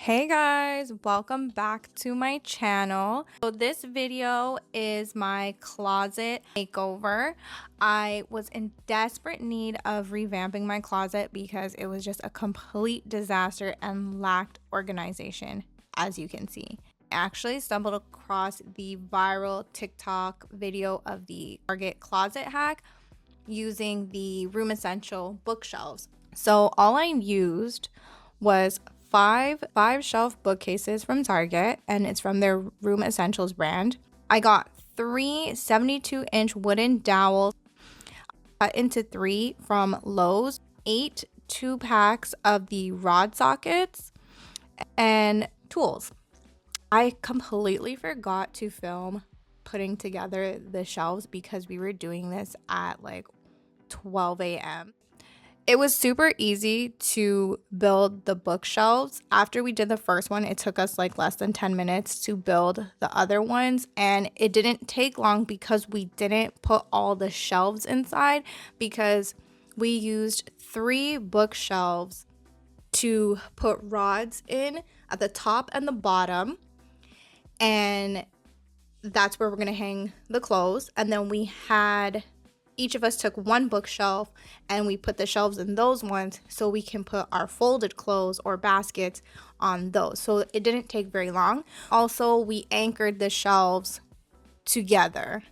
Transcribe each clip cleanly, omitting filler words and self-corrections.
Hey guys, welcome back to my channel. So this video is my closet makeover. I was in desperate need of revamping my closet because it was just a complete disaster and lacked organization, as you can see. I actually stumbled across the viral TikTok video of the Target closet hack using the Room Essential bookshelves. So all I used was five shelf bookcases from Target, and it's from their Room Essentials brand. I got three 72-inch wooden dowels cut into three from Lowe's, 2 packs of the rod sockets, and tools. I completely forgot to film putting together the shelves because we were doing this at like 12 a.m. It was super easy to build the bookshelves. After we did the first one, it took us like less than 10 minutes to build the other ones. And it didn't take long because we didn't put all the shelves inside because we used 3 bookshelves to put rods in at the top and the bottom. And that's where we're going to hang the clothes. And then we had each of us took one bookshelf and we put the shelves in those ones so we can put our folded clothes or baskets on those. So it didn't take very long. Also, we anchored the shelves together.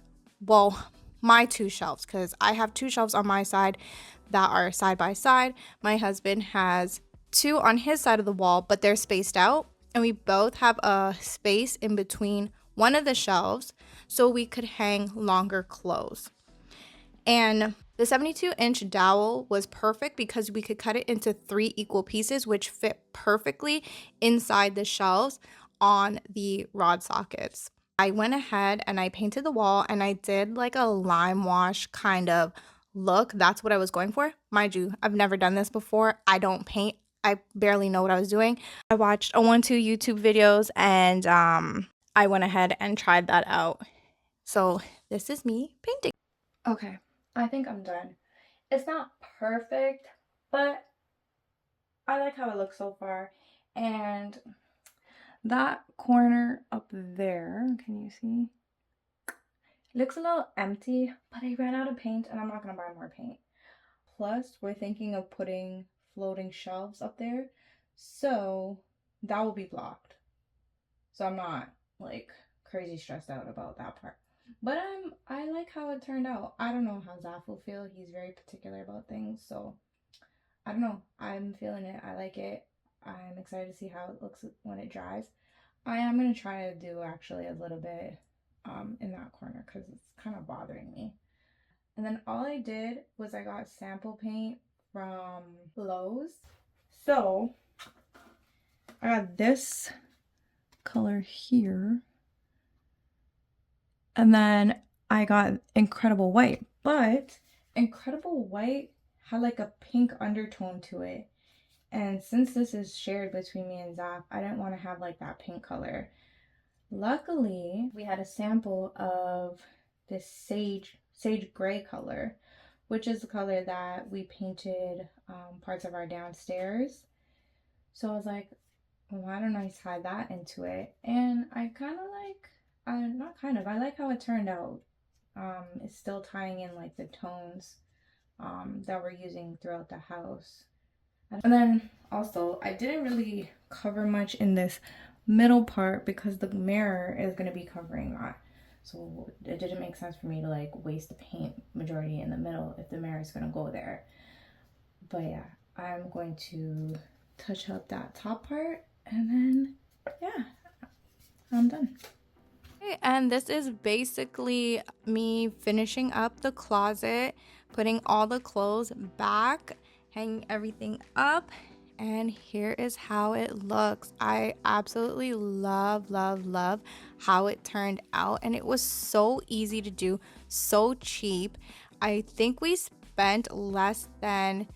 Well, my 2 shelves, because I have 2 shelves on my side that are side by side. My husband has 2 on his side of the wall, but they're spaced out. And we both have a space in between one of the shelves so we could hang longer clothes. And the 72-inch dowel was perfect because we could cut it into 3 equal pieces, which fit perfectly inside the shelves on the rod sockets. I went ahead and I painted the wall and I did like a lime wash kind of look. That's what I was going for. Mind you, I've never done this before. I don't paint. I barely know what I was doing. I watched a 1-2 YouTube videos and I went ahead and tried that out. So this is me painting. Okay. I think I'm done. It's not perfect, but I like how it looks so far. And that corner up there, can you see? It looks a little empty, but I ran out of paint and I'm not going to buy more paint. Plus, we're thinking of putting floating shelves up there, so that will be blocked. So I'm not like crazy stressed out about that part. But I like how it turned out. I don't know how Zaf will feel. He's very particular about things, so I don't know. I'm feeling it. I like it. I'm excited to see how it looks when it dries. I am gonna try to do actually a little bit in that corner because it's kind of bothering me. And then all I did was I got sample paint from Lowe's. So I got this color here. And then I got Incredible White, but Incredible White had like a pink undertone to it. And since this is shared between me and Zaf, I didn't want to have like that pink color. Luckily, we had a sample of this sage gray color, which is the color that we painted parts of our downstairs. So I was like, why don't I tie that into it? And I kind of like, I like how it turned out. It's still tying in like the tones that we're using throughout the house. And then also, I didn't really cover much in this middle part because the mirror is going to be covering that. So it didn't make sense for me to like waste the paint majority in the middle if the mirror is going to go there. But yeah, I'm going to touch up that top part and then yeah, I'm done. Okay, and this is basically me finishing up the closet, putting all the clothes back, hanging everything up, and here is how it looks. I absolutely love how it turned out, and it was so easy to do, so cheap. I think we spent less than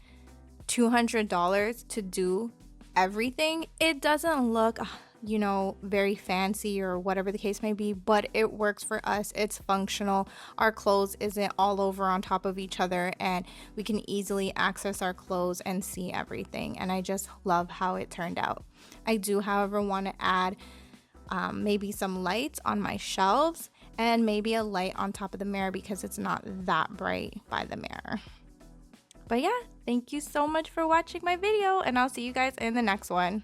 $200 to do everything. It doesn't look you know, very fancy or whatever the case may be, but it works for us. It's functional. Our clothes isn't all over on top of each other, and we can easily access our clothes and see everything. And I just love how it turned out. I do, however, want to add maybe some lights on my shelves and maybe a light on top of the mirror because it's not that bright by the mirror. But yeah, thank you so much for watching my video, and I'll see you guys in the next one.